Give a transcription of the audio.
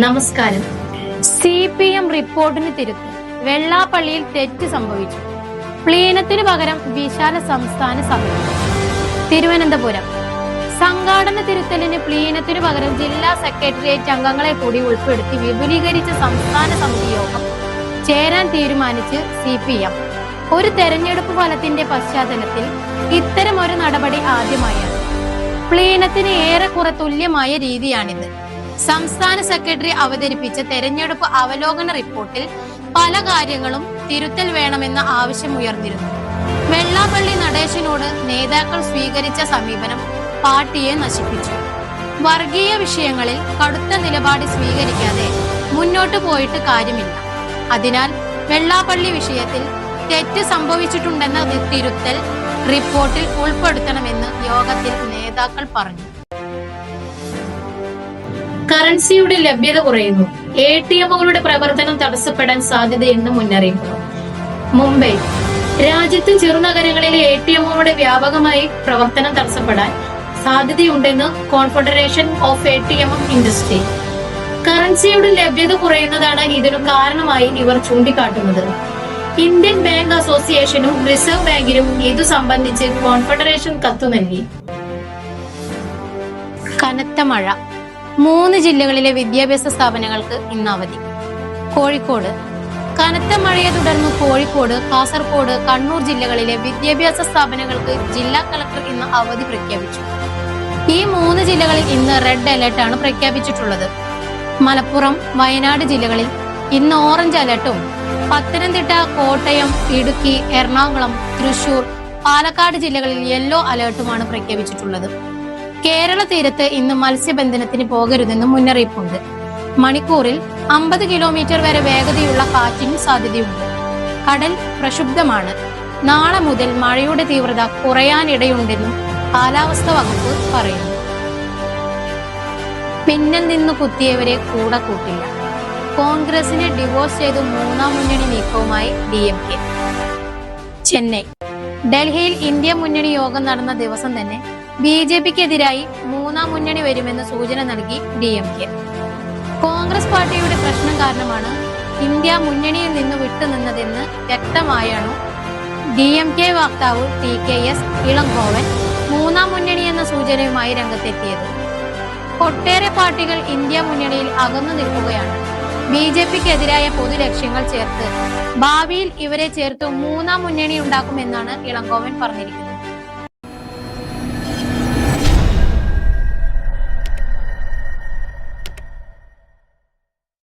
നമസ്കാരം. CPM റിപ്പോർട്ടിന് തിരുത്ത്. വെള്ളാപ്പള്ളിയിൽ തെറ്റ് സംഭവിച്ചു. പ്ലീനത്തിനു പകരം വിശാല സംസ്ഥാന സമിതി. തിരുവനന്തപുരം. സംഘാടന തിരുത്തലിന് പ്ലീനത്തിനു പകരം ജില്ലാ സെക്രട്ടേറിയറ്റ് അംഗങ്ങളെ കൂടി ഉൾപ്പെടുത്തി വിപുലീകരിച്ച സംസ്ഥാന സമിതി യോഗം ചേരാൻ തീരുമാനിച്ച് CPM. ഒരു തെരഞ്ഞെടുപ്പ് ഫലത്തിന്റെ പശ്ചാത്തലത്തിൽ ഇത്തരം ഒരു നടപടി ആദ്യമായാണ്. പ്ലീനത്തിന് ഏറെക്കുറെ തുല്യമായ രീതിയാണിത്. സംസ്ഥാന സെക്രട്ടറി അവതരിപ്പിച്ച തെരഞ്ഞെടുപ്പ് അവലോകന റിപ്പോർട്ടിൽ പല കാര്യങ്ങളും തിരുത്തൽ വേണമെന്ന ആവശ്യമുയർന്നിരുന്നു. വെള്ളാപ്പള്ളി നടേശനോട് നേതാക്കൾ സ്വീകരിച്ച സമീപനം പാർട്ടിയെ നശിപ്പിച്ചു. വർഗീയ വിഷയങ്ങളിൽ കടുത്ത നിലപാട് സ്വീകരിക്കാതെ മുന്നോട്ടു പോയിട്ട് കാര്യമില്ല. അതിനാൽ വെള്ളാപ്പള്ളി വിഷയത്തിൽ തെറ്റ് സംഭവിച്ചിട്ടുണ്ടെന്ന തിരുത്തൽ റിപ്പോർട്ടിൽ ഉൾപ്പെടുത്തണമെന്ന് യോഗത്തിൽ നേതാക്കൾ പറഞ്ഞു. കറൻസിയുടെ ലഭ്യത കുറയുന്നു. ATMകളുടെ പ്രവർത്തനം തടസ്സപ്പെടാൻ സാധ്യതയെന്ന് മുന്നറിയിപ്പ്. മുംബൈ. രാജ്യത്ത് ചെറുനഗരങ്ങളിലെ ATMകളുടെ വ്യാപകമായി പ്രവർത്തനം തടസ്സപ്പെടാൻ സാധ്യതയുണ്ടെന്ന് കോൺഫെഡറേഷൻ ഓഫ് ATM ഇൻഡസ്ട്രി. കറൻസിയുടെ ലഭ്യത കുറയുന്നതാണ് ഇതിനു കാരണമായി ഇവർ ചൂണ്ടിക്കാട്ടുന്നത്. ഇന്ത്യൻ ബാങ്ക് അസോസിയേഷനും റിസർവ് ബാങ്കിനും ഇതു സംബന്ധിച്ച് കോൺഫെഡറേഷൻ കത്തു നൽകി. കനത്ത മഴ. 3 ജില്ലകളിലെ വിദ്യാഭ്യാസ സ്ഥാപനങ്ങൾക്ക് ഇന്ന് അവധി. കോഴിക്കോട്. കനത്ത മഴയെ തുടർന്ന് കോഴിക്കോട്, കാസർഗോഡ്, കണ്ണൂർ ജില്ലകളിലെ വിദ്യാഭ്യാസ സ്ഥാപനങ്ങൾക്ക് ജില്ലാ കളക്ടർ ഇന്ന് അവധി പ്രഖ്യാപിച്ചു. ഈ 3 ജില്ലകളിൽ ഇന്ന് റെഡ് അലർട്ട് ആണ് പ്രഖ്യാപിച്ചിട്ടുള്ളത്. മലപ്പുറം, വയനാട് ജില്ലകളിൽ ഇന്ന് ഓറഞ്ച് അലർട്ടും പത്തനംതിട്ട, കോട്ടയം, ഇടുക്കി, എറണാകുളം, തൃശൂർ, പാലക്കാട് ജില്ലകളിൽ യെല്ലോ അലർട്ടുമാണ് പ്രഖ്യാപിച്ചിട്ടുള്ളത്. കേരള തീരത്ത് ഇന്ന് മത്സ്യബന്ധനത്തിന് പോകരുതെന്ന് മുന്നറിയിപ്പുണ്ട്. മണിക്കൂറിൽ 50 കിലോമീറ്റർ വരെ വേഗതയുള്ള കാറ്റിന് സാധ്യതയുണ്ട്. കടൽ പ്രക്ഷുബ്ധമാണ്. നാളെ മുതൽ മഴയുടെ തീവ്രത കുറയാനിടയുണ്ടെന്നും കാലാവസ്ഥാ വകുപ്പ് പറയുന്നു. പിന്നിൽ നിന്ന് കുത്തിയവരെ കൂടെ കൂട്ടില്ല. കോൺഗ്രസിനെ ഡിവോഴ്സ് ചെയ്ത് 3ാം മുന്നണി നീക്കവുമായി DMK. ചെന്നൈ. ഡൽഹിയിൽ ഇന്ത്യ മുന്നണി യോഗം നടന്ന ദിവസം തന്നെ BJPക്കെതിരായി 3ാം മുന്നണി വരുമെന്ന് സൂചന നൽകി DMK. കോൺഗ്രസ് പാർട്ടിയുടെ പ്രശ്നം കാരണമാണ് ഇന്ത്യ മുന്നണിയിൽ നിന്ന് വിട്ടുനിന്നതെന്ന് വ്യക്തമായാണ് DMK വക്താവ് TKS ഇളങ്കോവൻ 3ാം മുന്നണി എന്ന സൂചനയുമായി രംഗത്തെത്തിയത്. ഒട്ടേറെ പാർട്ടികൾ ഇന്ത്യ മുന്നണിയിൽ അകന്നു നിൽക്കുകയാണ്. BJPക്കെതിരായ പൊതു ലക്ഷ്യങ്ങൾ ചേർത്ത് ഭാവിയിൽ ഇവരെ ചേർത്ത് 3ാം മുന്നണി ഉണ്ടാക്കുമെന്നാണ് ഇളങ്കോവൻ പറഞ്ഞിരിക്കുന്നത്.